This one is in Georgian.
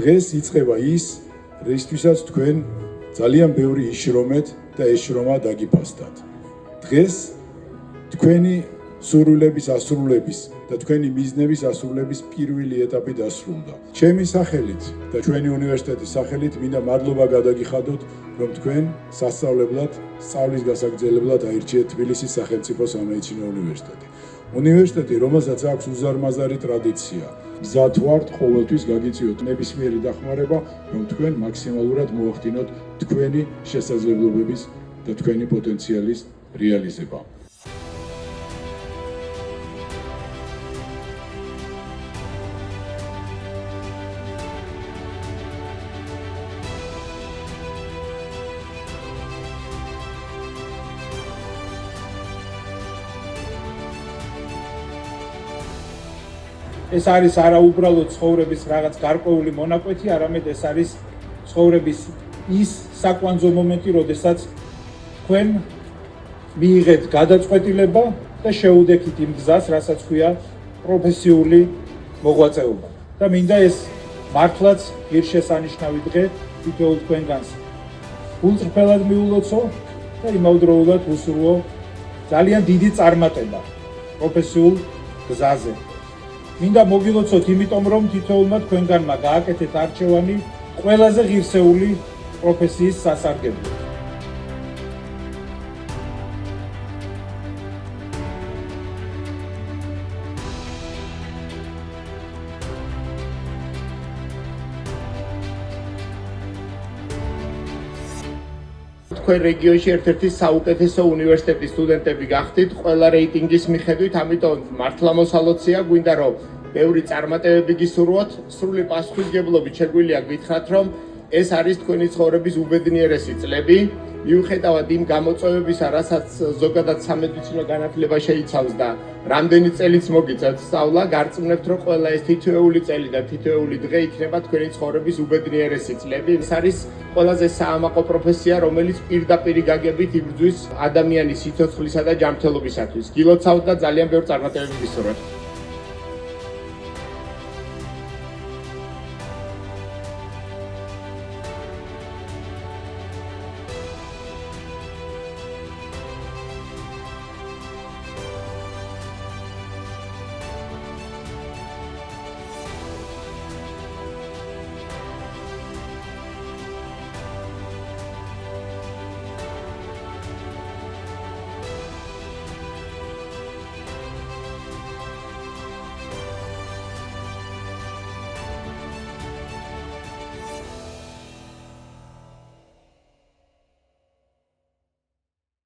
დღეს იწყება ის, რისთვისაც თქვენ ძალიან ბევრი იშრომეთ და ეს შრომა დაგიფასდათ. დღეს თქვენი სურვილების ასრულების და თქვენი მიზნების ასრულების პირველი ეტაპი დასრულდა. ჩემი სახელით და ჩვენი უნივერსიტეტის სახელით მინდა მადლობა გადაგიხადოთ, რომ თქვენ სასწავლებლად, სწავლის გასაგრძელებლად აირჩიეთ თბილისის სახელმწიფო სამედიცინო უნივერსიტეტი. უნივერსიტეტი, რომელსაც აქვს უზარმაზარი ტრადიცია. მზად ვართ ყოველთვის გაგიწიოთ ნებისმიერი დახმარება, რომ თქვენ მაქსიმალურად მოახდინოთ თქვენი შესაძლებლობების და თქვენი პოტენციალის რეალიზება. ეს არის არა უბრალოდ ცხოვრების რაღაც გარკვეული მონაკვეთი, არამედ ეს არის ცხოვრების ის საკვანძო მომენტი, როდესაც თქვენ მიიღეთ გადაწყვეტილება და შეუდექით იმ გზას, რასაც ქვია პროფესიული მოღვაწეობა. და მინდა ეს მართლაც ღირსშესანიშნავი დღე თითოეულ თქვენგანს გულწრფელად მიულოცო და იმავდროულად უსურვო ძალიან დიდი წარმატება პროფესიულ გზაზე. მინდა მოგილოცოთ იმიტომ, რომ თითოეულმა თქვენგანმა გააკეთეთ არჩევანი ყველაზე ღირსეული პროფესიის სასარგებლოდ. თქვენ რეგიონში ერთ-ერთი საუკეთესო უნივერსიტეტის სტუდენტები გახდით ყველა რეიტინგის მიხედვით, ამიტომ მართლა მოსალოცია, გვინდა რომ ბევრი წარმატებები გისურვოთ, სრული პასუხისმგებლობით შეგვიძლია გითხრათ, რომ ეს არის თქვენი ცხოვრების უბედნიერესი წლები, მიუხედავად იმ გამოწვევებისა, რასაც ზოგადად სამედიცინო განათლება შეიცავს და რამდენი წელიც მოგიწევთ სწავლა, გარწმუნებთ, რომ ყველა ეს თითოეული წელი და თითოეული დღე იქნება თქვენი ცხოვრების უბედნიერესი წლები. ეს არის ყველაზე საამაყო პროფესია, რომელიც პირდაპირ გაგებით იბრძვის ადამიანის სიცოცხლისა და ჯანმრთელობისათვის. გილოცავთ და ძალიან ბევრ წარმატებებს გისურვებთ.